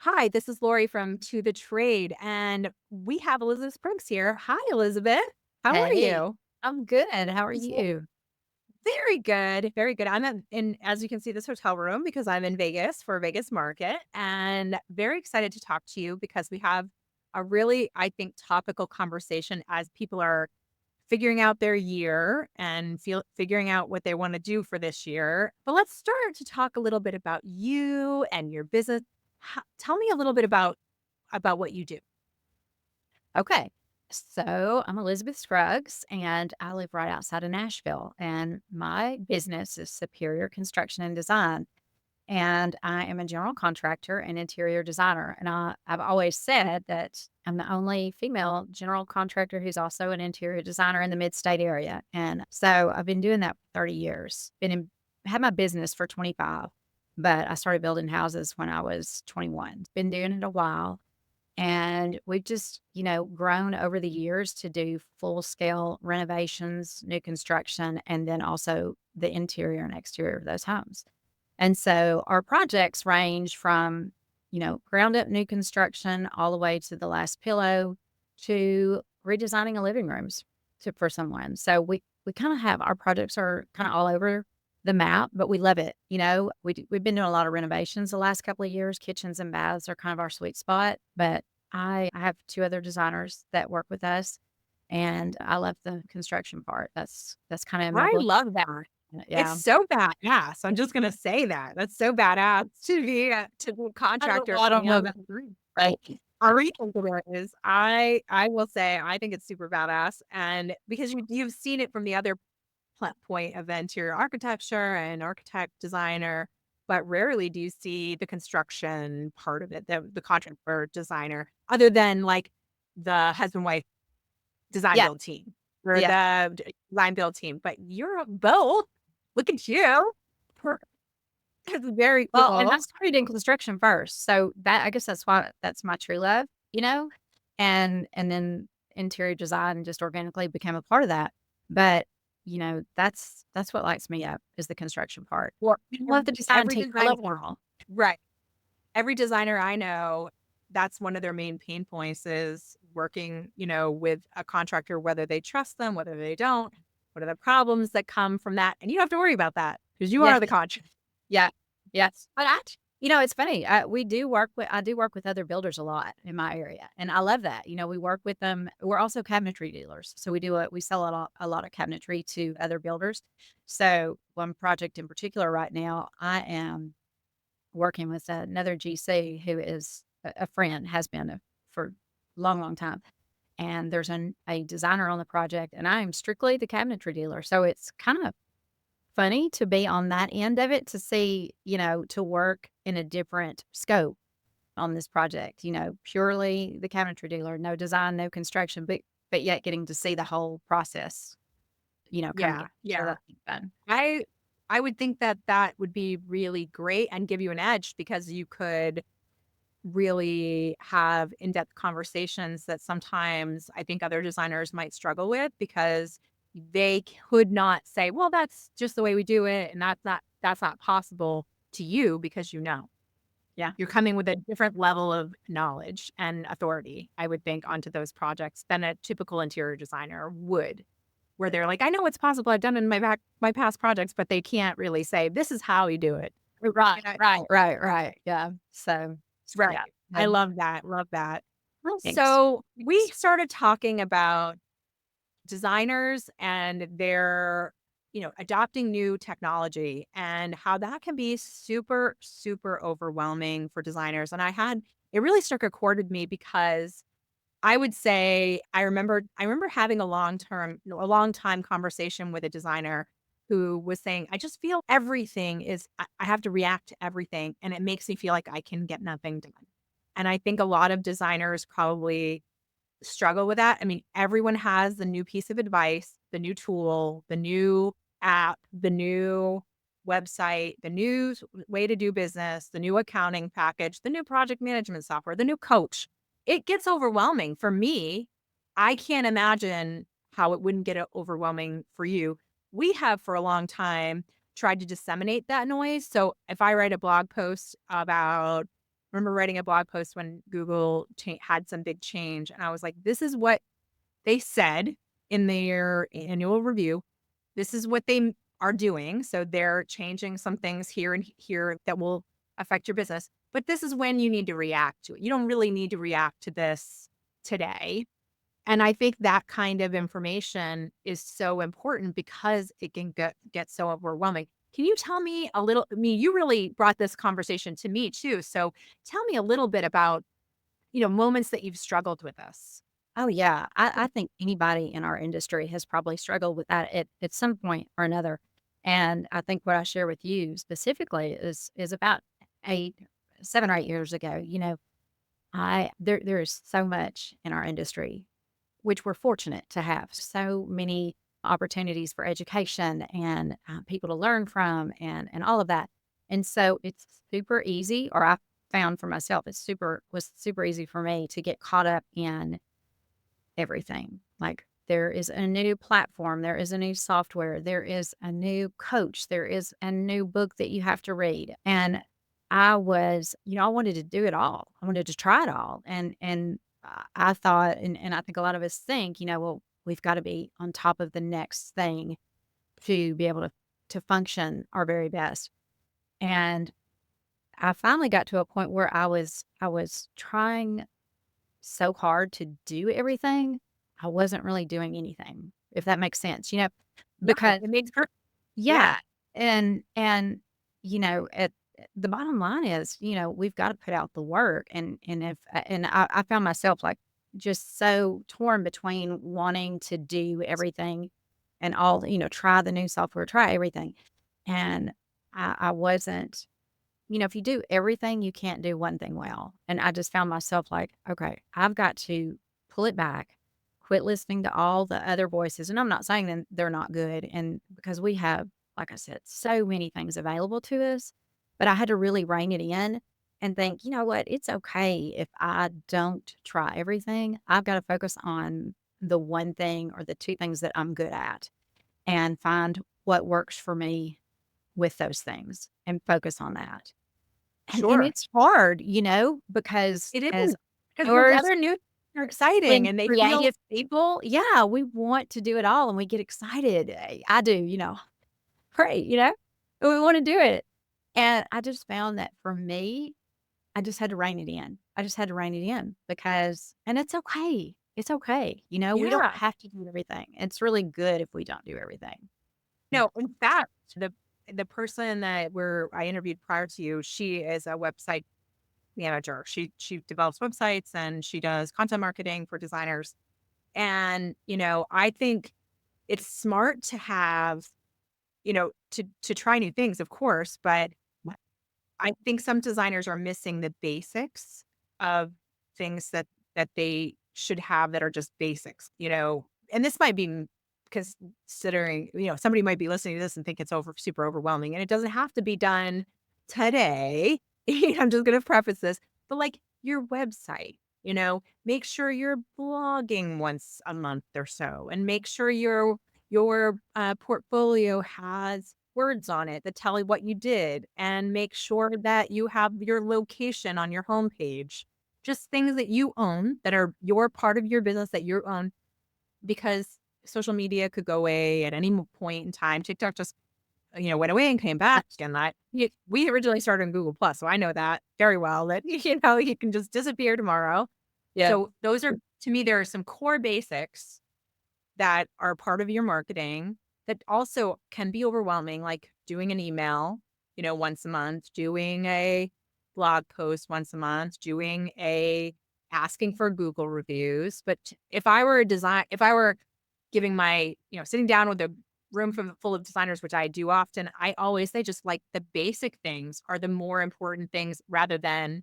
Hi, this is Laurie from To the Trade, and we have Elizabeth Scruggs here. Hi, Elizabeth. How are Hey, you? I'm good. How are Just you? very good, very good. As you can see, this hotel room because I'm in Vegas for Vegas Market, and very excited to talk to you because we have a really, I think, topical conversation as people are figuring out their year and figuring out what they want to do for this year. But let's start to talk a little bit about you and your business. Tell me a little bit about what you do. Okay. So I'm Elizabeth Scruggs and I live right outside of Nashville. And my business is Superior Construction and Design. And I am a general contractor and interior designer. And I've always said that I'm the only female general contractor who's also an interior designer in the mid state area. And so I've been doing that for 30 years. Had my business for 25, but I started building houses when I was 21. Been doing it a while. And we've just, grown over the years to do full scale renovations, new construction, and then also the interior and exterior of those homes. And so our projects range from, ground up new construction all the way to the last pillow to redesigning a living rooms for someone. So we kind of have our projects are kind of all over the map, but we love it. We've been doing a lot of renovations the last couple of years. Kitchens and baths are kind of our sweet spot, but I have two other designers that work with us, and I love the construction part. That's kind of my I book. love that. It's Yeah. so badass. I'm just gonna say that. That's so badass to be a I don't contractor know. I don't know and about right. a retailer is. I will say I think it's super badass, and because you've seen it from the other point of the interior architecture and architect designer, but rarely do you see the construction part of it, the contractor designer, other than like the husband wife design Yeah. build team or Yeah. the design build team, but you're both. Look at you. Per That's very Well, and I cool. started in construction first, so that I guess that's why that's my true love, and then interior design just organically became a part of that. But, that's what lights me up is the construction part. Well, I love the design every team. I designer love them all. right. Every designer I know, that's one of their main pain points is working, with a contractor, whether they trust them, whether they don't, what are the problems that come from that, and you don't have to worry about that because you Yeah. are the contractor. Yeah. Yes. But it's funny. I do work with other builders a lot in my area, and I love that. We work with them. We're also cabinetry dealers. So we sell a lot of cabinetry to other builders. So one project in particular right now, I am working with another GC who is a friend, has been for a long, long time. And there's a designer on the project, and I am strictly the cabinetry dealer. So it's kind of funny to be on that end of it to see, to work in a different scope on this project, purely the cabinetry dealer, no design, no construction, but yet getting to see the whole process, come Yeah, together. So yeah. that's fun. I I would think that that would be really great and give you an edge because you could really have in-depth conversations that sometimes I think other designers might struggle with because they could not say, "Well, that's just the way we do it," and that's not possible to you because you know. Yeah. You're coming with a different level of knowledge and authority, I would think, onto those projects than a typical interior designer would, where they're like, "I know it's possible. I've done it in my past projects," but they can't really say, "This is how we do it." Right, You know right, right, right. Yeah. So, Right. yeah. I And love that, love that. Well, thanks. so we started talking about designers and their, adopting new technology and how that can be super, super overwhelming for designers. And it really struck a chord with me because I would say I remember having a long time conversation with a designer who was saying, I just feel I have to react to everything and it makes me feel like I can get nothing done. And I think a lot of designers probably struggle with that. I mean, everyone has the new piece of advice, the new tool, the new app, the new website, the new way to do business, the new accounting package, the new project management software, the new coach. It gets overwhelming for me. I can't imagine how it wouldn't get overwhelming for you. We have for a long time tried to disseminate that noise. So if I write a blog post about remember writing a blog post when Google had some big change, and I was like, "This is what they said in their annual review. This is what they are doing. So they're changing some things here and here that will affect your business. But this is when you need to react to it. You don't really need to react to this today." And I think that kind of information is so important because it can get so overwhelming. Can you tell me a little? I mean, you really brought this conversation to me too. So tell me a little bit about, moments that you've struggled with this. Oh, yeah. I think anybody in our industry has probably struggled with that at some point or another. And I think what I share with you specifically is about 8, 7 or 8 years ago, there is so much in our industry, which we're fortunate to have so many opportunities for education and people to learn from and all of that. And so it's super easy, or I found for myself, was super easy for me to get caught up in everything. Like, there is a new platform, there is a new software, there is a new coach, there is a new book that you have to read. And I wanted to do it all. I wanted to try it all. I thought, and I think a lot of us think, well, we've got to be on top of the next thing to be able to function our very best. And I finally got to a point where I was trying so hard to do everything, I wasn't really doing anything, if that makes sense, No, because it makes perfect. yeah, Yeah, and at the bottom line is, we've gotta put out the work, and if and I found myself, like, just so torn between wanting to do everything and try the new software, try everything, and I wasn't. If you do everything, you can't do one thing well. And I just found myself like, okay, I've got to pull it back, quit listening to all the other voices. And I'm not saying that they're not good. And because we have, like I said, so many things available to us, but I had to really rein it in and think, you know what? It's okay if I don't try everything. I've got to focus on the one thing or the two things that I'm good at and find what works for me with those things and focus on that. And sure. it's hard, because It as is, because those entrepreneurs other new are exciting and and they feel. creative people, yeah, we want to do it all and we get excited. I do, great, and we wanna do it. And I just found that for me, I just had to rein it in. I just had to rein it in and it's okay. It's okay, we don't Yeah. have to do everything. It's really good if we don't do everything. No, in fact, the person that I interviewed prior to you, she is a website manager. She develops websites and she does content marketing for designers. And, I think it's smart to have, to try new things, of course, but I think some designers are missing the basics of things that they should have that are just basics, and this might be considering, somebody might be listening to this and think it's super overwhelming, and it doesn't have to be done today. I'm just going to preface this, but like your website, make sure you're blogging once a month or so, and make sure your portfolio has words on it that tell you what you did, and make sure that you have your location on your homepage. Just things that you own that are your part of your business that you own, because social media could go away at any point in time. TikTok just, went away and came back. And we originally started in Google Plus. So I know that very well, that, you can just disappear tomorrow. Yeah. So those are, to me, there are some core basics that are part of your marketing that also can be overwhelming, like doing an email, once a month, doing a blog post once a month, doing a asking for Google reviews. But if I were giving my, sitting down with a room full of designers, which I do often, I always say just like the basic things are the more important things rather than,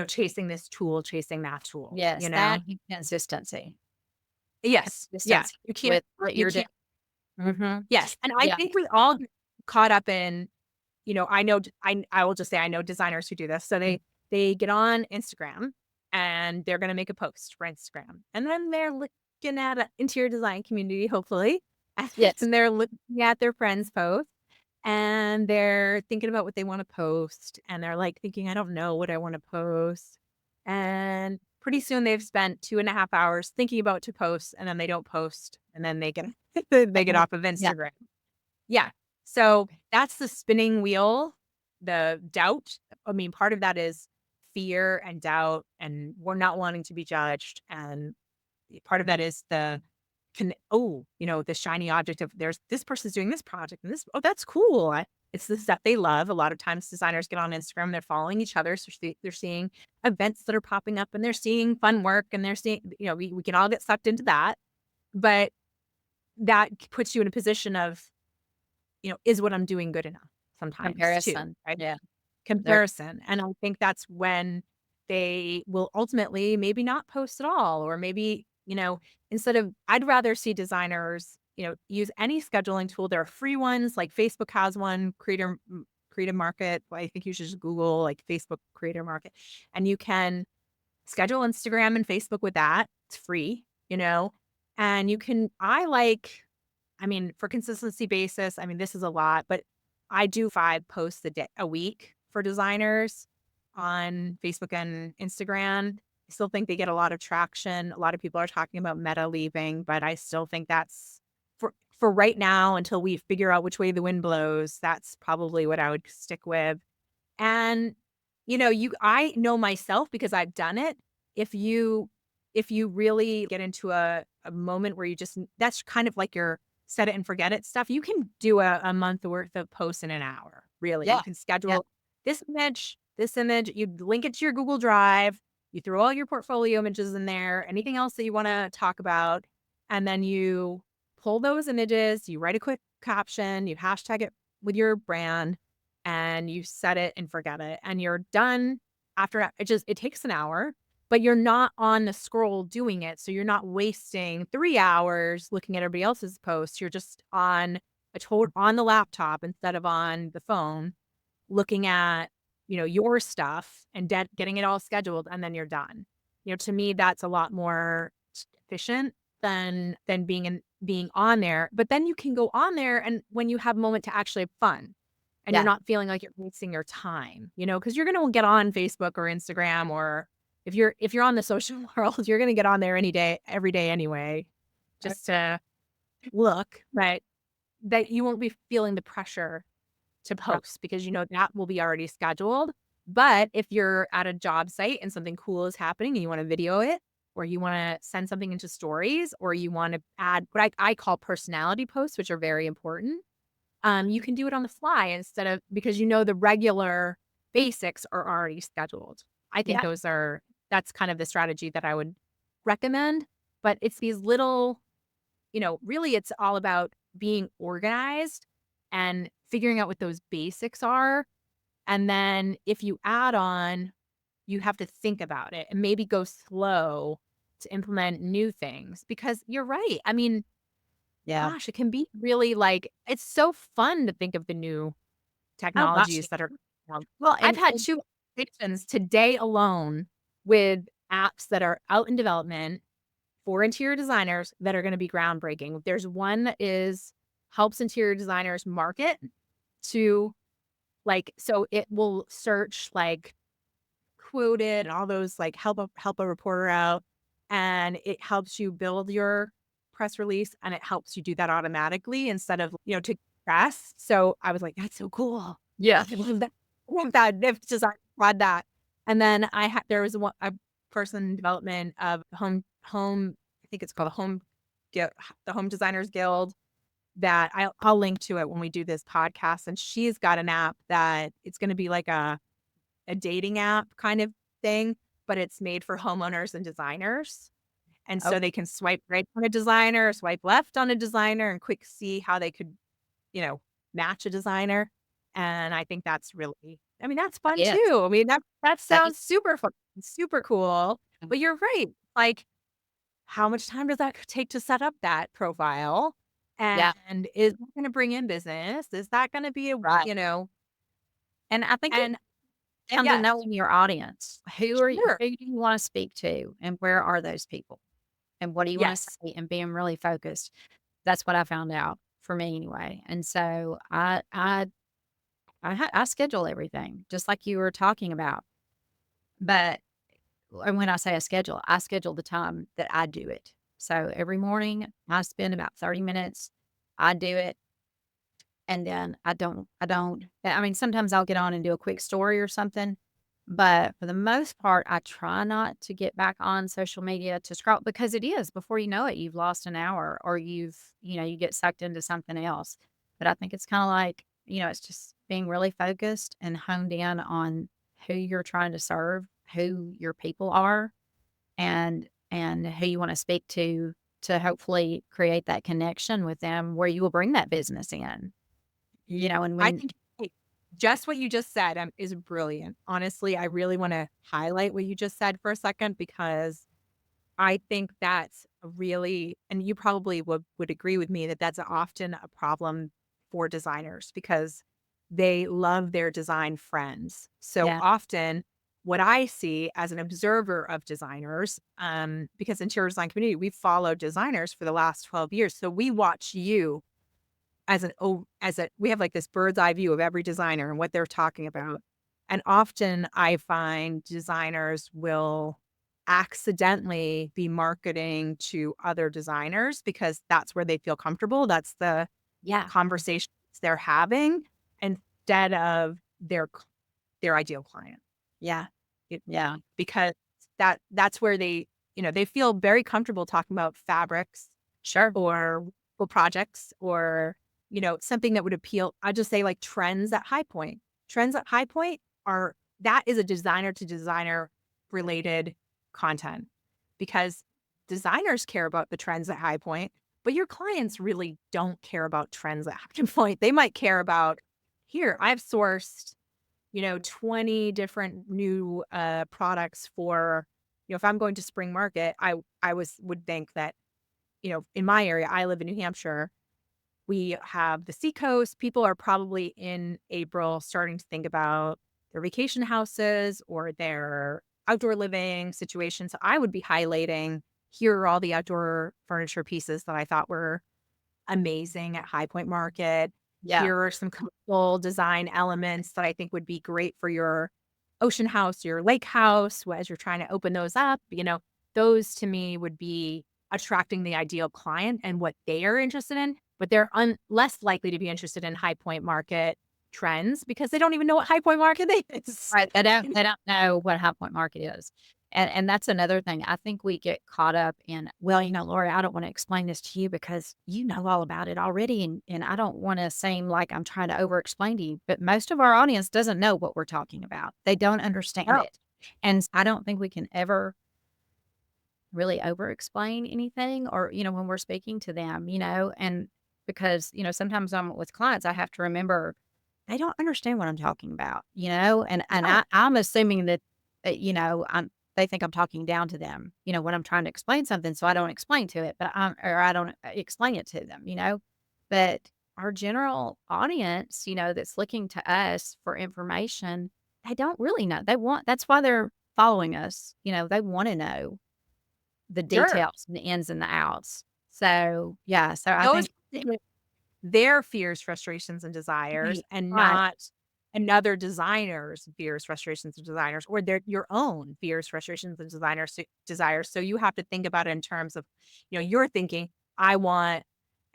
chasing this tool, chasing that tool. Yes, that and consistency. Yes. Yeah. Consistency You can't, with what you you're doing. can't. Mhm. Yes, and I Yeah. think we all get caught up in, I know I will just say I know designers who do this. So they get on Instagram and they're gonna make a post for Instagram. And then they're looking at a interior design community, hopefully, Yes. and they're looking at their friends' posts. and they're thinking about what they wanna post, and they're, like, thinking, "I don't know what I wanna post." And pretty soon they've spent 2.5 hours thinking about to post, and then they don't post, and then they get they get Mhm. off of Yeah. Instagram. Yeah. So, that's the spinning wheel, the doubt. I mean, part of that is fear and doubt, and we're not wanting to be judged, and part of that is the the shiny object of there's this person's doing this project and this, oh, that's cool. It's the stuff they love. A lot of times designers get on Instagram, they're following each other. So they're seeing events that are popping up and they're seeing fun work and they're seeing, we can all get sucked into that. But that puts you in a position of, is what I'm doing good enough sometimes too, Comparison. right? Yeah. There Comparison, and I think that's when they will ultimately maybe not post at all, or maybe, instead of I'd rather see designers, use any scheduling tool. There are free ones, like Facebook has one, Creative Market. I think you should just Google, like, Facebook Creator Market, and you can schedule Instagram and Facebook with that. It's free, and you can I mean, for consistency basis, I mean, this is a lot, but I do 5 posts a week for designers on Facebook and Instagram. I still think they get a lot of traction. A lot of people are talking about Meta leaving, but I still think that's for right now until we figure out which way the wind blows, that's probably what I would stick with. And, I know myself because I've done it. If you if you really get into a moment where you just that's kind of like your set it and forget it stuff, you can do a month worth of posts in an hour, really. Yeah. You can Yeah. schedule this image, you link it to your Google Drive, you throw all your portfolio images in there, anything else that you wanna talk about, and then you pull those images, you write a quick caption, you hashtag it with your brand, and you set it and forget it, and you're done after it takes an hour, but you're not on the scroll doing it, so you're not wasting 3 hours looking at everybody else's posts, you're just on the laptop instead of on the phone, looking at, your stuff and getting it all scheduled, and then you're done. To me, that's a lot more efficient than being on there, but then you can go on there and when you have a moment to actually have fun, and you're Yeah. not feeling like you're wasting your time, because you're gonna get on Facebook or Instagram, or if you're on the social world, you're gonna get on there any day, every day anyway, Uh, just to look, but that you won't be feeling the pressure to Right. post because that will be already scheduled. But if you're at a job site and something cool is happening and you wanna video it, or you wanna send something into stories, or you wanna add what I call personality posts, which are very important, you can do it on the fly instead of because the regular basics are already scheduled. I think Yeah. that's kind of the strategy that I would recommend, but it's these little, really it's all about being organized and figuring out what those basics are. And then if you add on, you have to think about it and maybe go slow to implement new things because you're right. I mean, Yeah. gosh, it can be really it's so fun to think of the new Oh gosh. technologies that are Well, I've had and 2 conversations today alone with apps that are out in development for interior designers that are gonna be groundbreaking. There's one that helps interior designers market to, so it will search, quoted and all those, help a reporter out, and it helps you build your press release, and it helps you do that automatically instead of, to press. So I was like, "That's so cool." yeah. I love that. I love that if design had that. And then there was a person in development of I think it's called the Home Designers Guild that I'll link to it when we do this podcast, and she's got an app that it's gonna be like a dating app kind of thing, but it's made for homeowners and designers. And Oh, so they can swipe right on a designer, swipe left on a designer, and quick see how they could, you know, match a designer. And I think that's really I mean, that's fun yes. too. I mean, that That is sounds super fun, super cool. But you're right. Like, how much time does that take to set up that profile? yeah. And is that gonna bring in business? Is that gonna be Right. And I think it and down to yes, knowing your audience. sure. Who do you wanna speak to, and where are those people? And what do you wanna Yes. say, and being really focused. That's what I found out. for me anyway. And so I schedule everything just like you were talking about. But and when I schedule the time that I do it. So every morning I spend about 30 minutes. I do it. And then I mean, sometimes I'll get on and do a quick story or something, but for the most part, I try not to get back on social media to scroll because it is before you know it, you've lost an hour or you get sucked into something else. But I think it's kind of like, it's just being really focused and honed in on who you're trying to serve, who your people are, and who you want to speak to hopefully create that connection with them where you will bring that business in. And I when think hey, just what you just said, is brilliant. Honestly, I really wanna highlight what you just said for a second because I think that's a really and you probably would agree with me that that's often a problem for designers because they love their design friends. So yeah, often, what I see as an observer of designers, because interior design community, we've followed designers for the last 12 years. So we watch you as a we have like this bird's eye view of every designer and what they're talking about. And often I find designers will accidentally be marketing to other designers because that's where they feel comfortable. That's the yeah, conversations they're having instead of their ideal client. yeah, It yeah, because that's where they feel very comfortable talking about fabrics sure. or projects or, something that would appeal. I just say like trends at High Point. Trends at High Point are that is a designer to designer related content because designers care about the trends at High Point, but your clients really don't care about trends at High Point. They might care about, here, I've sourced 20 different new, products for if I'm going to spring market, would think that, in my area, I live in New Hampshire, we have the seacoast. People are probably in April starting to think about their vacation houses or their outdoor living situations. So I would be highlighting, here are all the outdoor furniture pieces that I thought were amazing at High Point Market. Yeah, Here are some cool design elements that I think would be great for your ocean house, your lake house, as you're trying to open those up. Those to me would be attracting the ideal client and what they are interested in, but they're less likely to be interested in High Point Market trends because they don't even know what High Point Market is. right. They don't know what High Point Market is. And that's another thing. I think we get caught up in, well, Lori, I don't want to explain this to you because you know all about it already. And I don't want to seem like I'm trying to over explain to you. But most of our audience doesn't know what we're talking about. They don't understand Oh, it. And I don't think we can ever really over explain anything or, when we're speaking to them, and because, sometimes I'm with clients, I have to remember they don't understand what I'm talking about, and no. I'm assuming that, they think I'm talking down to them, when I'm trying to explain something. So I don't explain to it, or I don't explain it to them, but our general audience, that's looking to us for information, they don't really know. That's why they're following us. They want to know the Sure. details and the ins and the outs. So, yeah, so I Those think their fears, frustrations, and desires, right, and right. not another designer's fears, frustrations, and desires, or your own fears, frustrations, and desires. So you have to think about it in terms of, you're thinking, I want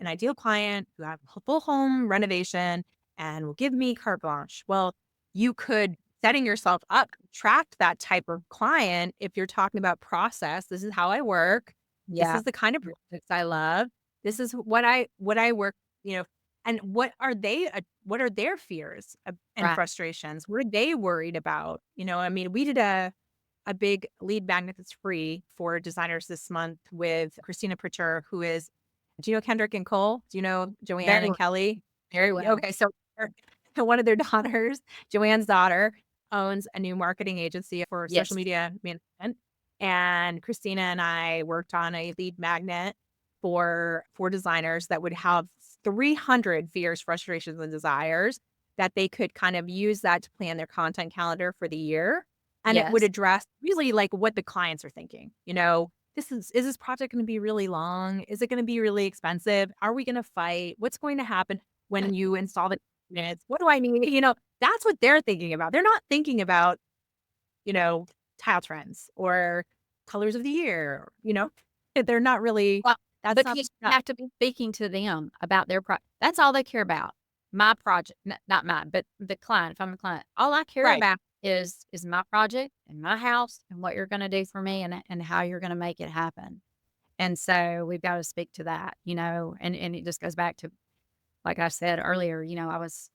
an ideal client who have a full home renovation and will give me carte blanche. Well, you could setting yourself up, attract that type of client if you're talking about process. This is how I work. This Yeah, is the kind of projects I love. This is what I work you know, and what are their fears and right. frustrations? What are they worried about? I mean, we did a big lead magnet that's free for designers this month with Christina Pritchard, who is do you know Kendrick and Cole? Do you know Joanne Very and well, Kelly? very well. Okay, so one of their daughters, Joanne's daughter, owns a new marketing agency for social Yes, media management, and Christina and I worked on a lead magnet for designers that would have 300 fears, frustrations, and desires that they could kind of use that to plan their content calendar for the year, and it would yes, address really, like, what the clients are thinking, is this project going to be really long? Is it going to be really expensive? Are we going to fight? What's going to happen when you install the units? What do I need? That's what they're thinking about. They're not thinking about, you know, tile trends or colors of the year, They're not really, Well, that's because you not have to be speaking to them about their that's all they care about. My project, not mine, but the client, if I'm a client, all I care right. about is my project and my house and what you're gonna do for me and how you're gonna make it happen. And so we've got to speak to that, and it just goes back to, like I said earlier, I was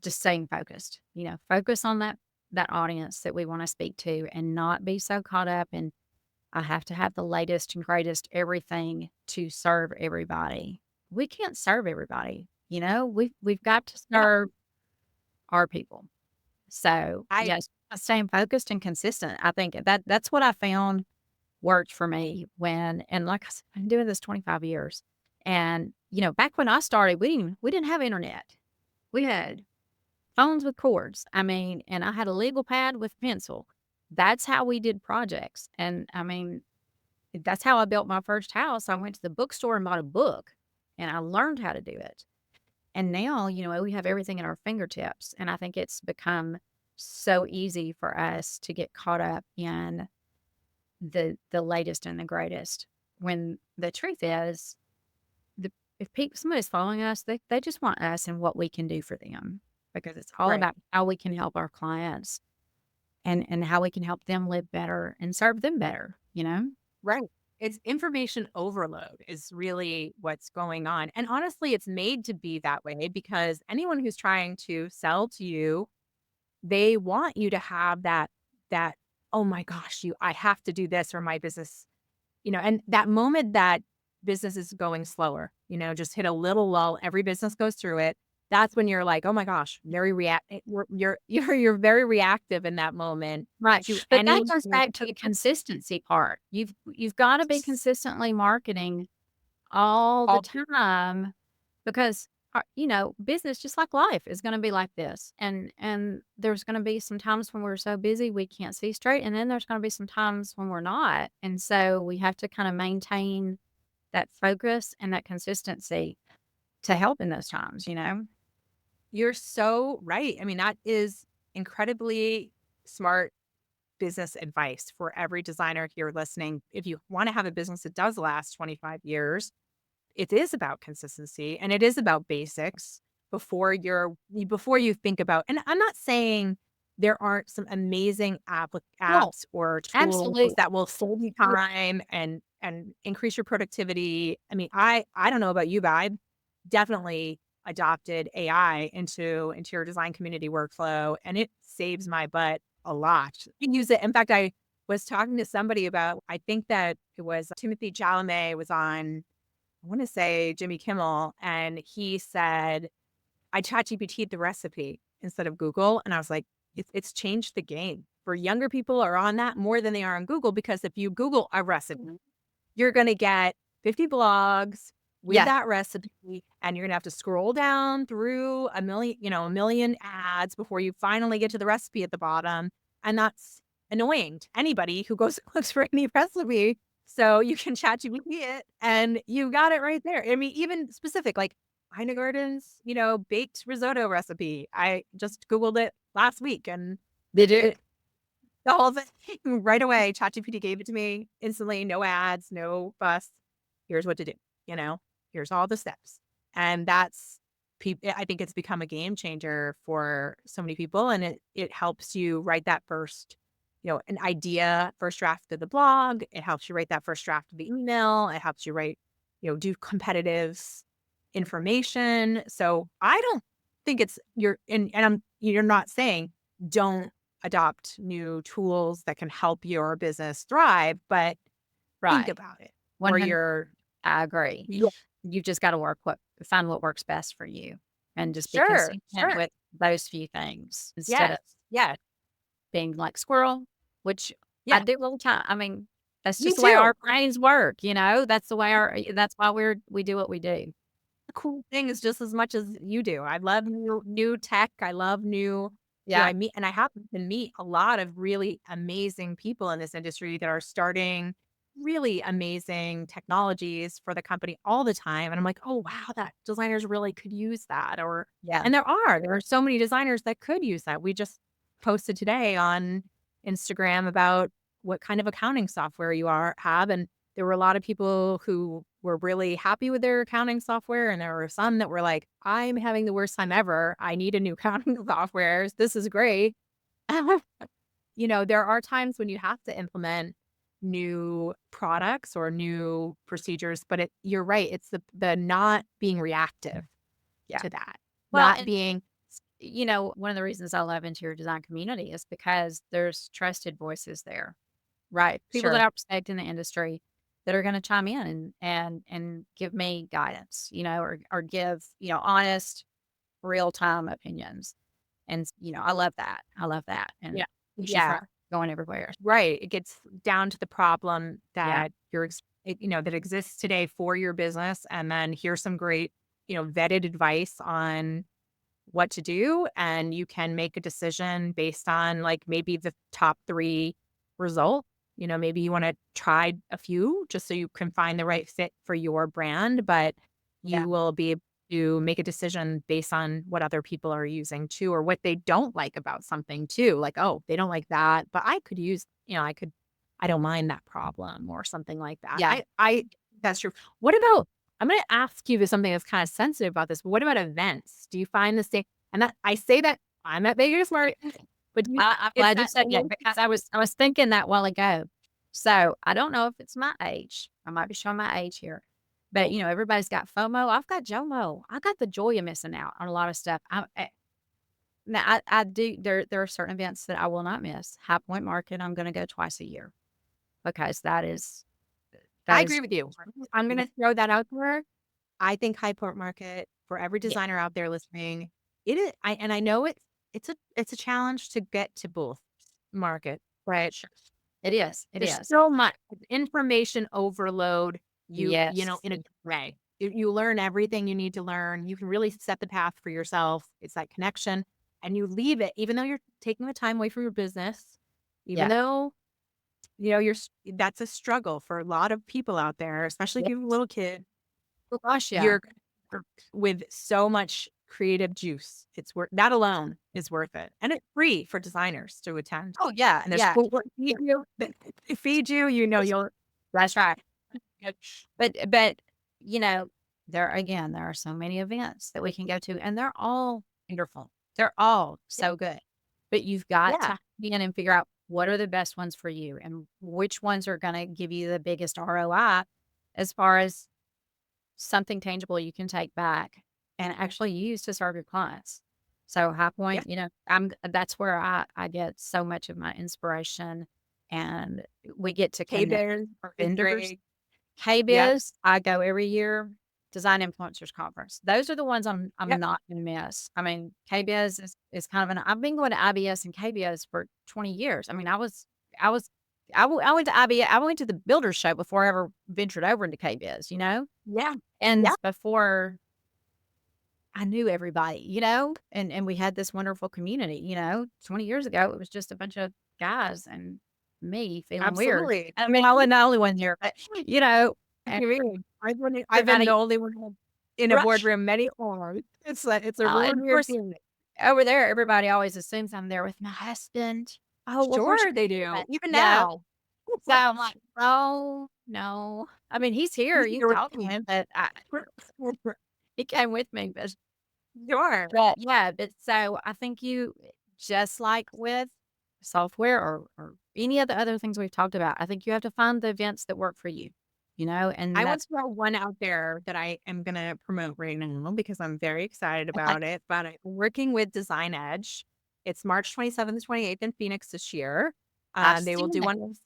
just staying focused, focus on that audience that we want to speak to and not be so caught up in I have to have the latest and greatest everything to serve everybody. We can't serve everybody, we've got to Yeah. serve our people. So, I yes, staying focused and consistent. I think that's what I found worked for me and like I said, I've been doing this 25 years. And, back when I started, we didn't have internet. We had phones with cords. I mean, and I had a legal pad with pencil. That's how we did projects. And I mean, that's how I built my first house. I went to the bookstore and bought a book, and I learned how to do it. And now, we have everything at our fingertips, and I think it's become so easy for us to get caught up in the latest and the greatest, when the truth is, the if people somebody's following us, they just want us and what we can do for them, because it's all right. about how we can help our clients and how we can help them live better and serve them better, Right. It's information overload is really what's going on. And honestly, it's made to be that way because anyone who's trying to sell to you, they want you to have that, oh my gosh, I have to do this or my business, and that moment that business is going slower, just hit a little lull, every business goes through it. That's when you're like, oh my gosh, very you're very reactive in that moment Right, to but that any. goes back to the consistency part. You've gotta be consistently marketing all the All time, because, business, just like life, is gonna be like this, and there's gonna be some times when we're so busy we can't see straight, and then there's gonna be some times when we're not, and so we have to kinda maintain that focus and that consistency to help in those times, You're so right. I mean, that is incredibly smart business advice for every designer here listening. If you want to have a business that does last 25 years, it is about consistency and it is about basics before you think about, and I'm not saying there aren't some amazing No, apps or tools absolutely. that will save you time and increase your productivity. I mean, I don't know about you, but I've definitely adopted AI into your design community workflow, and it saves my butt a lot. You can use it. In fact, I was talking to somebody about, I think that it was Timothy Chalamet was on, I want to say Jimmy Kimmel, and he said, I ChatGPT'd the recipe instead of Google. And I was like, it's changed the game. For younger people are on that more than they are on Google because if you Google a recipe, you're going to get 50 blogs with Yeah, that recipe, and you're going to have to scroll down through a million ads before you finally get to the recipe at the bottom. And that's annoying to anybody who goes and looks for any recipe. So you can chat GPT it and you got it right there. I mean, even specific, like Ina Garden's, baked risotto recipe. I just Googled it last week and they do. it the whole thing right away, ChatGPT gave it to me instantly, no ads, no fuss. Here's what to do, you know? Here's all the steps. And that's I think it's become a game changer for so many people, and it helps you write that first, an idea, first draft of the blog. It helps you write that first draft of the email. It helps you write, do competitive information. So I don't think it's you're not saying don't adopt new tools that can help your business thrive, but think Right, about it for 100. I agree. yeah, You've just gotta find what works best for you and just be sure, consistent sure. with those few things instead Yes, of yes, being like squirrel, which I yeah. do all the time. I mean, that's Me just the way too. our brains work, That's the way that's why we do what we do. The cool thing is just as much as you do. I love new tech. I love new, Yeah. I meet and I happen to meet a lot of really amazing people in this industry that are starting. really amazing technologies for the company all the time. And I'm like, oh, wow, that designers really could use that. Yeah. And there are so many designers that could use that. We just posted today on Instagram about what kind of accounting software have. And there were a lot of people who were really happy with their accounting software. And there were some that were like, I'm having the worst time ever. I need a new accounting software. This is great. There are times when you have to implement new products or new procedures, but you're right. It's the not being reactive Yeah. to that, Well, not and being one of the reasons I love interior design community is because there's trusted voices there, right. people that Sure. I respect in the industry that are going to chime in and give me guidance, or give, honest, real time opinions. And I love that. I love that. And Yeah. keeps you fresh Yeah. going everywhere. Right. It gets down to the problem Yeah. that exists today for your business. And then here's some great, vetted advice on what to do. And you can make a decision based on like maybe the top three result. Maybe you want to try a few just so you can find the right fit for your brand, but Yeah. you will be able to make a decision based on what other people are using too, or what they don't like about something too. Like, oh, they don't like that, but I don't mind that problem or something like that. Yeah. That's true. What about, I'm going to ask you something that's kind of sensitive about this, but what about events? Do you find the same? And that I say that I'm at Vegas Market, but I'm it's glad you that said that because I was thinking that while ago. So I don't know if it's my age. I might be showing my age here. But everybody's got FOMO. I've got JOMO. I got the joy of missing out on a lot of stuff. Now I do there are certain events that I will not miss. High Point Market, I'm gonna go twice a year because that I is agree with you. I'm going to throw that out there. I think High Point Market for every yeah, designer out there listening, it is. I know it's a challenge to get to both market, right? sure. It is. It There's is. so much information overload. Yes. In a good way. You learn everything you need to learn. You can really set the path for yourself. It's that connection, and you leave it, even though you're taking the time away from your business, even Yeah. though that's a struggle for a lot of people out there, especially if Yeah. you have a little kid. Oh gosh, yeah. You're with so much creative juice. It's worth that alone is worth it, and it's free for designers to attend. Oh, yeah, And there's yeah. people that feed you, you'll That's right. get But, you know, there are so many events that we can go to, and they're all wonderful. They're all yeah, so good. But you've got yeah, to be in and figure out what are the best ones for you and which ones are gonna give you the biggest ROI as far as something tangible you can take back and actually use to serve your clients. So High yeah. Point, that's where I get so much of my inspiration, and we get to connect K-Bears our is vendors. great. Yep, KBIS, I go every year. Design Influencers Conference. Those are the ones I'm yep. not gonna miss. I mean, KBIS is kind of I've been going to IBS and KBIS for 20 years. I mean, I was I went to IBS. I went to the Builders Show before I ever ventured over into KBIS, Yeah, and yeah, before I knew everybody, and we had this wonderful community, 20 years ago, it was just a bunch of guys and me feeling weird. absolutely. I mean, I wasn't the only one there, but, and You mean I've been the everybody only one in a rush. boardroom many times. It's a really And of weird course, feeling. over there, everybody always assumes I'm there with my husband. "Oh, well, where's Sure, your they do, husband?" even now. So I'm like, "Oh, no." I mean, he's here, He's you here can with talk to me. him, but he came with me, Sure. but yeah, but so I think just like with software or any of the other things we've talked about, I think you have to find the events that work for you, I and want that's to throw one out there that I am gonna promote right now because I'm very excited okay. about it, but I'm working with Design Edge. It's March 27th to 28th in Phoenix this year. I've They will seen do that. one of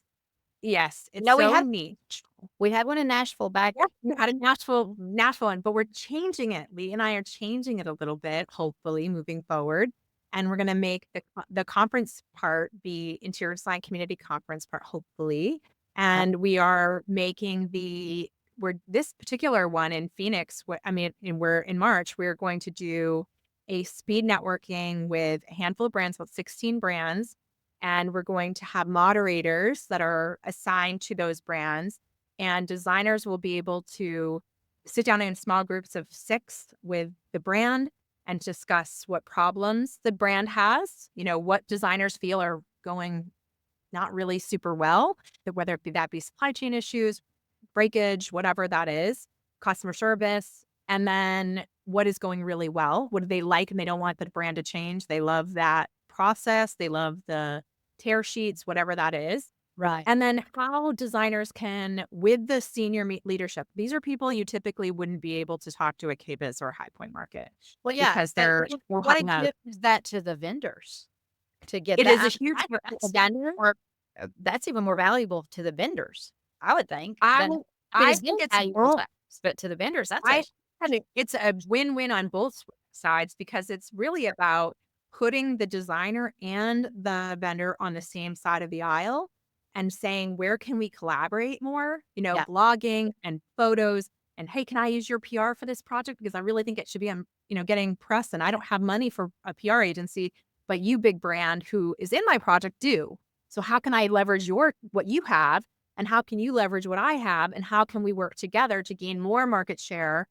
yes, You it's know, so niche. we had one in Nashville back. Yeah, we had a Nashville one, but we're changing it. Lee and I are changing it a little bit, hopefully moving forward. And we're gonna make the conference part be interior design community conference part, hopefully. uh, And we are making we're this particular one in Phoenix. And we're in March. We're going to do a speed networking with a handful of brands, about 16 brands, and we're going to have moderators that are assigned to those brands. And designers will be able to sit down in small groups of 6 with the brand and discuss what problems the brand has, what designers feel are going not really super well, whether that be supply chain issues, breakage, whatever that is, customer service, and then what is going really well. What do they like and they don't want the brand to change? They love that process. They love the tear sheets, whatever that is. Right. And then how designers can, with the senior leadership, these are people you typically wouldn't be able to talk to at KBIS or High Point Market Well, yeah, because but they're more what a hung out. gift is that to the vendors to get It that? is a huge That's vendor. more that's even more valuable to the vendors, I would think, I than I mean, I it's think still it's valuable to both. us, but to the vendors, that's a I think it's a win-win on both sides because it's really about putting the designer and the vendor on the same side of the aisle and saying, where can we collaborate more? yeah, Blogging and photos. And hey, can I use your PR for this project? Because I really think it should be on, getting press and I don't have money for a PR agency, but you big brand who is in my project do. So how can I leverage what you have and how can you leverage what I have? And how can we work together to gain more market share?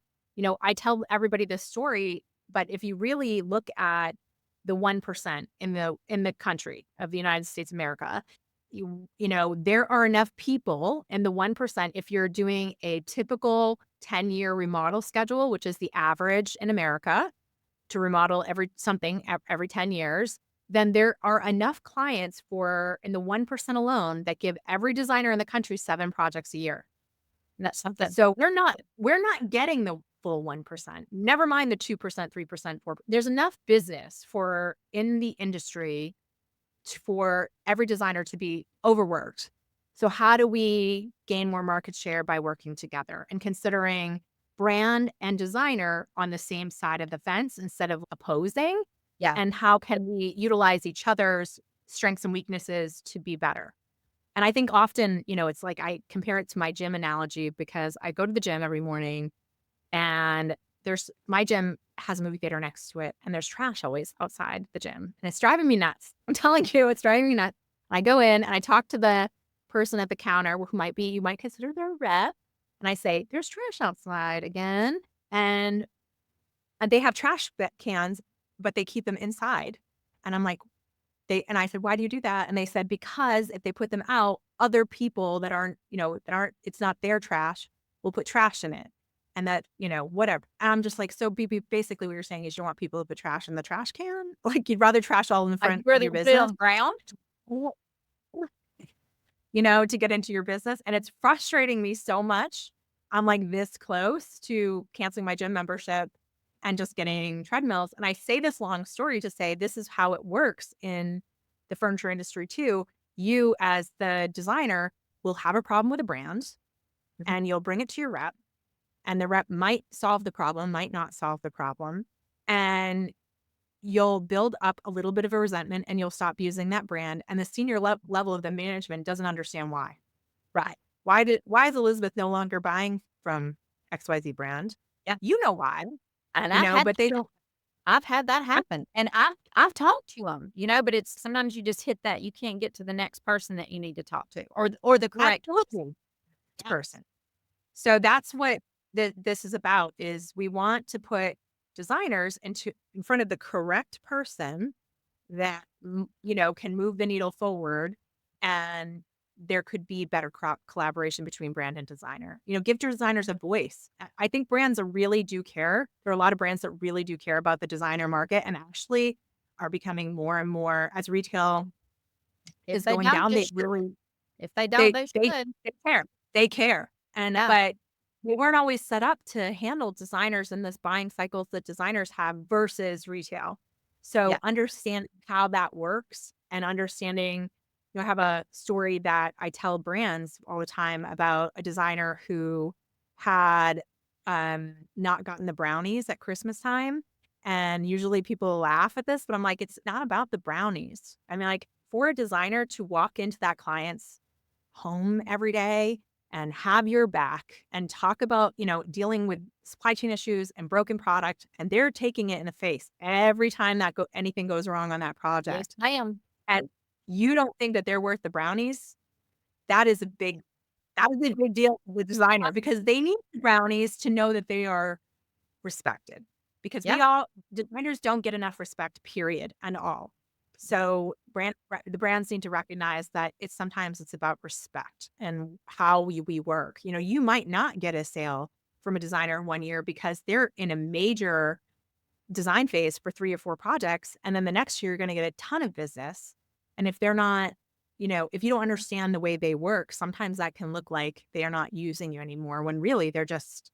I tell everybody this story, but if you really look at the 1% in the country of the United States of America, there are enough people in the 1%. If you're doing a typical 10-year remodel schedule, which is the average in America, to remodel every 10 years, then there are enough clients for in the 1% alone that give every designer in the country 7 projects a year. and that's something. So we're not getting the full 1%. Never mind the 2%, 3%, 4. There's enough business for in the industry for every designer to be overworked. So how do we gain more market share by working together and considering brand and designer on the same side of the fence instead of opposing? Yeah, And how can we utilize each other's strengths and weaknesses to be better? And I think often, it's like I compare it to my gym analogy because I go to the gym every morning and my gym has a movie theater next to it and there's trash always outside the gym and it's driving me nuts. I'm telling you, it's driving me nuts. I go in and I talk to the person at the counter you might consider their rep. And I say, there's trash outside again. And they have cans, but they keep them inside. And I'm like, and I said, "Why do you do that?" And they said, "Because if they put them out, other people it's not their trash, will put trash in it. And that, whatever." And I'm just like, so basically what you're saying is you don't want people to put trash in the trash can? Like you'd rather trash all in the I'd front of rather your put it on business, the ground. to get into your business. And it's frustrating me so much. I'm like this close to canceling my gym membership and just getting treadmills. And I say this long story to say this is how it works in the furniture industry too. You, as the designer, will have a problem with a brand Mhm. and you'll bring it to your rep, and the rep might solve the problem, might not solve the problem. And you'll build up a little bit of a resentment and you'll stop using that brand. And the senior level of the management doesn't understand why. Right. Why is Elizabeth no longer buying from XYZ brand? Yeah, You know why, and I've had but they don't. I've had that happen, and I've talked to them, but it's sometimes you just hit that you can't get to the next person that you need to talk to, or the correct person. Absolutely. Yeah, Person. So that's what this is about is we want to put designers in front of the correct person that, can move the needle forward and there could be better collaboration between brand and designer. Give designers a voice. I think brands really do care. There are a lot of brands that really do care about the designer market and actually are becoming more and more as retail if is they going don't, down. they They should. really If they don't, they they they should. they care. They care. And Yeah, but they weren't always set up to handle designers in this buying cycles that designers have versus retail. So yeah, understand how that works and understanding, I have a story that I tell brands all the time about a designer who had not gotten the brownies at Christmas time. And usually people laugh at this, but I'm like, it's not about the brownies. I mean, like for a designer to walk into that client's home every day and have your back and talk about, dealing with supply chain issues and broken product. And they're taking it in the face every time anything goes wrong on that yes, project. ma'am. And you don't think that they're worth the brownies, that is a big that is a big deal with designer because they need brownies to know that they are respected because Yeah. designers don't get enough respect, period, and all. So the brands need to recognize that it's about respect and how we work. You know, you might not get a sale from a designer 1 year because they're in a major design phase for 3 or 4 projects, and then the next year you're gonna get a ton of business. And if they're not, if you don't understand the way they work, sometimes that can look like they are not using you anymore when really they're just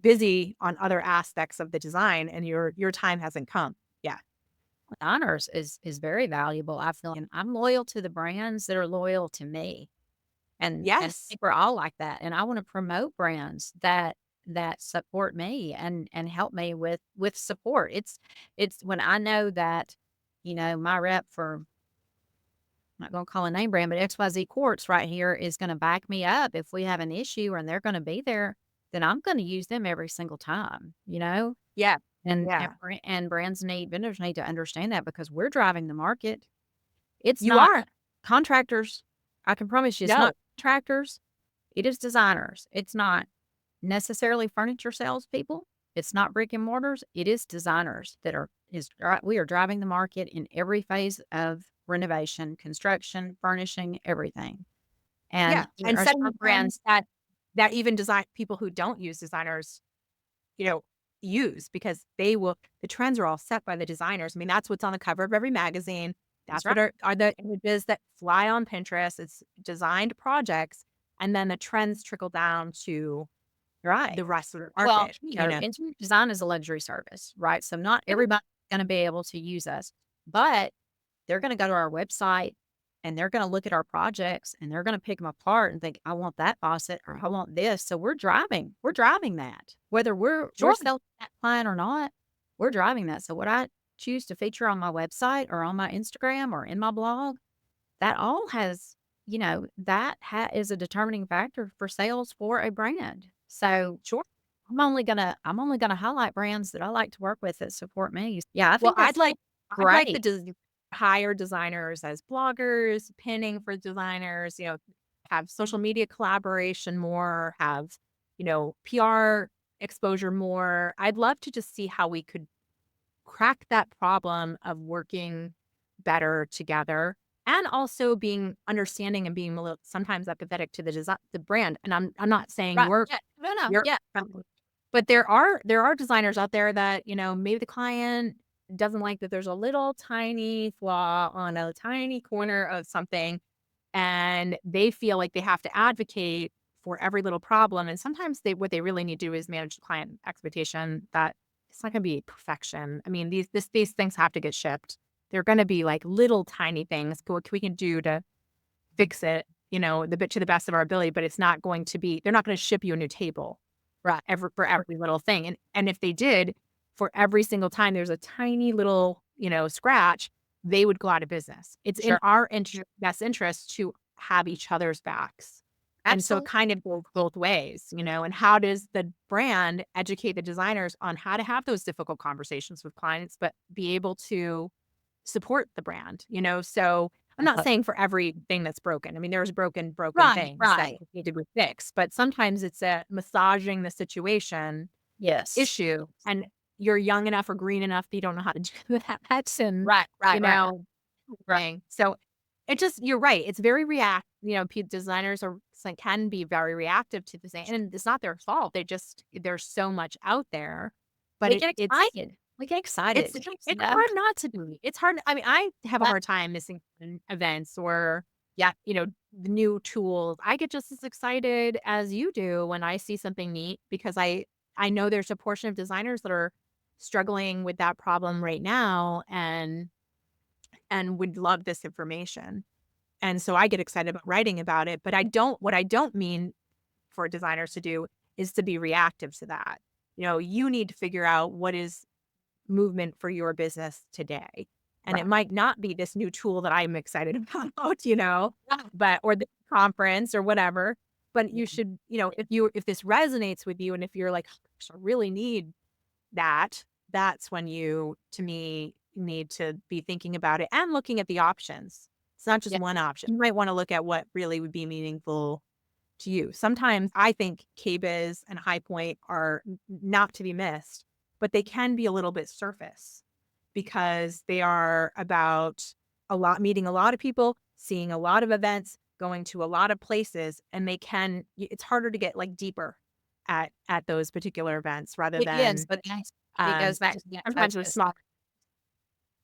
busy on other aspects of the design and your time hasn't come. Yeah. Honors is very valuable, I feel, and I'm loyal to the brands that are loyal to me, and I Yes. think we're all like that, and I wanna promote brands that support me and help me with support. It's when I know that, my rep for, I'm not gonna call a name brand, but XYZ Quartz right here is gonna back me up if we have an issue and they're gonna be there, then I'm gonna use them every single time, you know? Yeah. And Yeah. vendors need to understand that because we're driving the market. It's You not are. contractors. I can promise you it's No. not contractors, it is designers. It's not necessarily furniture salespeople. It's not brick and mortars. It is designers that we are driving the market in every phase of renovation, construction, furnishing, everything. Yeah. And there And are setting the some trends brands. that even design people who don't use designers, you know, use because the trends are all set by the designers. I mean, that's what's on the cover of every magazine. That's That's right. what are the images that fly on Pinterest. It's designed projects, and then the trends trickle down to Right. the rest of the Well, market. interior design is a luxury service, right? So not Yeah. everybody's going to be able to use us, but they're going to go to our website and they're going to look at our projects and they're going to pick them apart and think, I want that faucet or I want this. So we're driving that, whether we're Sure. selling that client or not, we're driving that. So what I choose to feature on my website or on my Instagram or in my blog, that all has, is a determining factor for sales for a brand. So Sure. I'm only gonna highlight brands that I like to work with that support me. Yeah, I Well, think that's I'd like great. hire designers as bloggers, pinning for designers, have social media collaboration more, have, PR exposure more. I'd love to just see how we could crack that problem of working better together and also being understanding and being a little sometimes empathetic to the brand. And I'm not saying Right. Yeah. No, no. you're Yeah. but there are designers out there that, maybe the client doesn't like that there's a little tiny flaw on a tiny corner of something, and they feel like they have to advocate for every little problem, and sometimes what they really need to do is manage the client expectation that it's not gonna be perfection. I mean, these things have to get shipped. They're gonna be, like, little tiny things, what we can do to fix it, to the best of our ability, but it's not going to be they're not gonna ship you a new table. Right. For every little thing, and if they did, for every single time there's a tiny little, scratch, they would go out of business. It's in Sure. our best interest to have each other's backs, and so it Absolutely. kind of goes both ways, and how does the brand educate the designers on how to have those difficult conversations with clients, but be able to support the brand, so I'm not saying for everything that's broken. I mean, there's broken Right. things that Right. need to be fixed, but sometimes it's a massaging the situation Yes. issue, and you're young enough or green enough that you don't know how to do that. That's Right. you Right. Right. know, Right. thing. So you're right. It's very designers can be very reactive to the same, and it's not their fault. There's so much out there, but We get excited. We get excited. it's hard not to be. It's hard. I mean, I have a That hard time missing events or, yeah, the new tools. I get just as excited as you do when I see something neat because I know there's a portion of designers that are struggling with that problem right now and would love this information. And so I get excited about writing about it, but what I don't mean for designers to do is to be reactive to that. You need to figure out what is movement for your business today. And it right. might not be this new tool that I'm excited about, Right. but or the conference or whatever. But Yeah. you should, if this resonates with you and if you're like, "Oh, gosh, I really need that, that's when you, to me, need to be thinking about it and looking at the options. It's not just Yeah. one option. You might want to look at what really would be meaningful to you. Sometimes I think KBIS and High Point are not to be missed, but they can be a little bit surface because they are about meeting a lot of people, seeing a lot of events, going to a lot of places, and it's harder to get like deeper at those particular events rather It is, than but it goes back to that sometimes with focus. small.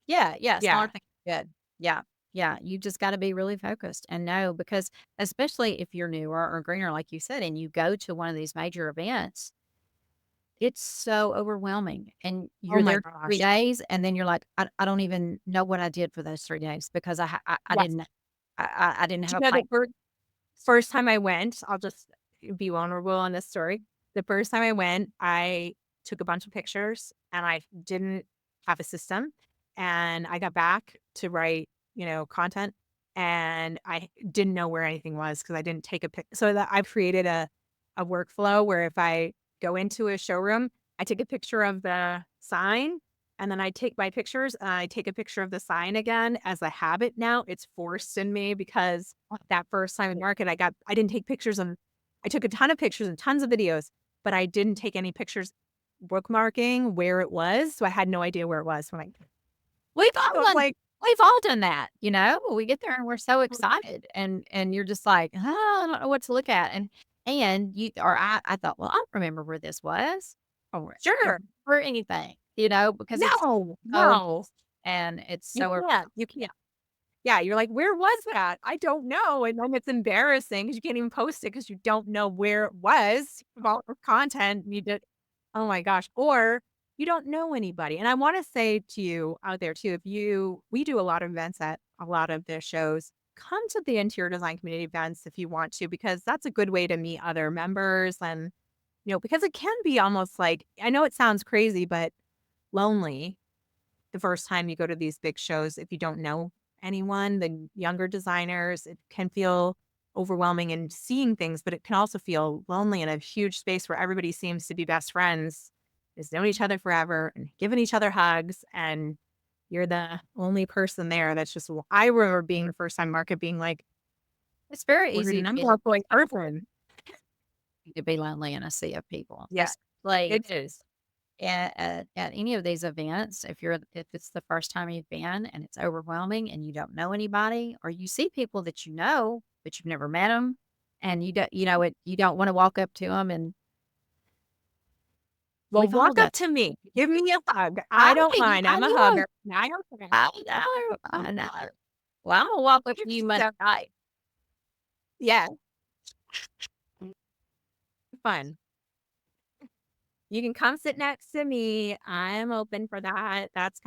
Yeah, yeah, Yeah. smaller things are good. Yeah, yeah, you just gotta be really focused and know because especially if you're newer or greener, like you said, and you go to one of these major events, it's so overwhelming, and Oh you're my there 3 gosh. days, and then you're like, "I don't even know what I did for those 3 days because Yes. I didn't Do have a you know plan." first time I went, I'll just be vulnerable on this story. The first time I went, I took a bunch of pictures and I didn't have a system. And I got back to write, content and I didn't know where anything was because I didn't take a pic. So that I've created a workflow where if I go into a showroom, I take a picture of the sign and then I take my pictures and I take a picture of the sign again as a habit now. It's forced in me because that first time in market, I didn't take pictures of I took a ton of pictures and tons of videos, but I didn't take any pictures bookmarking where it was, so I had no idea where it was when I We've so all I'm done like, we've all done that, you know? We get there and we're so excited and you're just like, "Oh, I don't know what to look at," and you or I thought, "Well, I don't remember where this was or "Sure. or anything," you know, because it's No, so no. and it's You so can't, you can't." Yeah, you're like, "Where was that? I don't know," and then it's embarrassing because you can't even post it because you don't know where it was about the content you did. Oh my gosh, or you don't know anybody, and I wanna say to you out there too, we do a lot of events at a lot of the shows. Come to the interior design community events if you want to, because that's a good way to meet other members and, because it can be almost like I know it sounds crazy, but lonely the first time you go to these big shows, if you don't know anyone, the younger designers, it can feel overwhelming in seeing things, but it can also feel lonely in a huge space where everybody seems to be best friends, has known each other forever and giving each other hugs. And you're the only person there that's just, I remember being the first time market being like, it's very we're easy number one point person. to be lonely in a sea of people, Yeah, especially it is. at any of these events, if it's the first time you've been and it's overwhelming and you don't know anybody, or you see people that you know, but you've never met them, and you don't want to walk up to them, and Well, we've all walk done. up to me. Give me a hug. I don't mind. I I'm a know, hugger. I don't care. I know. Well, I'm gonna walk up to you Monday So, night. yeah, fun. You can come sit next to me. I'm open for that. That's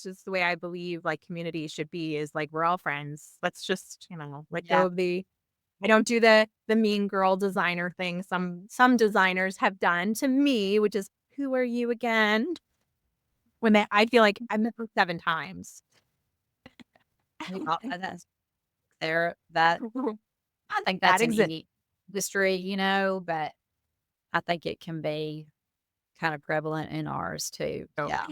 just the way I believe like community should be is like we're all friends. Let's just, let go Yeah, of I don't do the mean girl designer thing some designers have done to me, which is who are you again? I feel like I met her 7 times. we all that's there. That I think That that's in exists. any industry, but I think it can be kind of prevalent in ours too. So Yeah.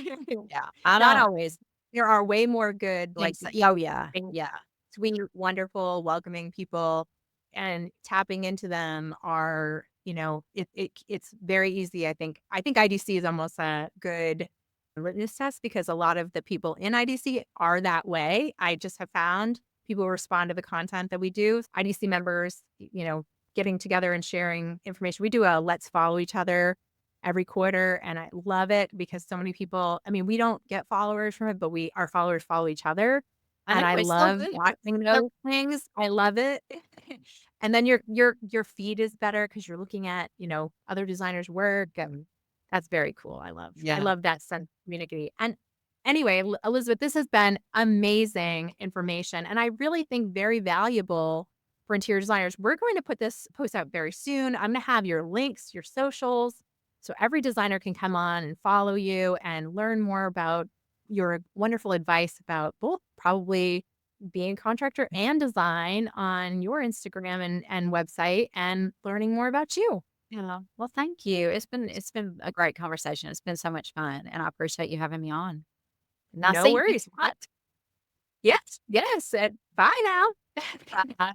Yeah. I not don't always. There are way more good, think like, so. Oh, yeah. Yeah. sweet, wonderful, welcoming people, and tapping into them it's very easy, I think. I think IDC is almost a good litmus test because a lot of the people in IDC are that way. I just have found people respond to the content that we do. IDC members, getting together and sharing information. We do a let's follow each other every quarter, and I love it because so many people, I mean, we don't get followers from it, but our followers follow each other, I know and I it's so love good. watching those things. I love it. And then your feed is better because 'cause you're looking at, other designers' work, and that's very cool. I Yeah. love that sense of community. And anyway, Elizabeth, this has been amazing information, and I really think very valuable for interior designers. We're going to put this post out very soon. I'm gonna have your links, your socials, so every designer can come on and follow you and learn more about your wonderful advice about both probably being a contractor and design on your Instagram and website and learning more about you. Yeah. Well, thank you. It's been a great conversation. It's been so much fun, and I appreciate you having me on. And I'll No see you worries. next Yes, yes, and bye now. time. Bye.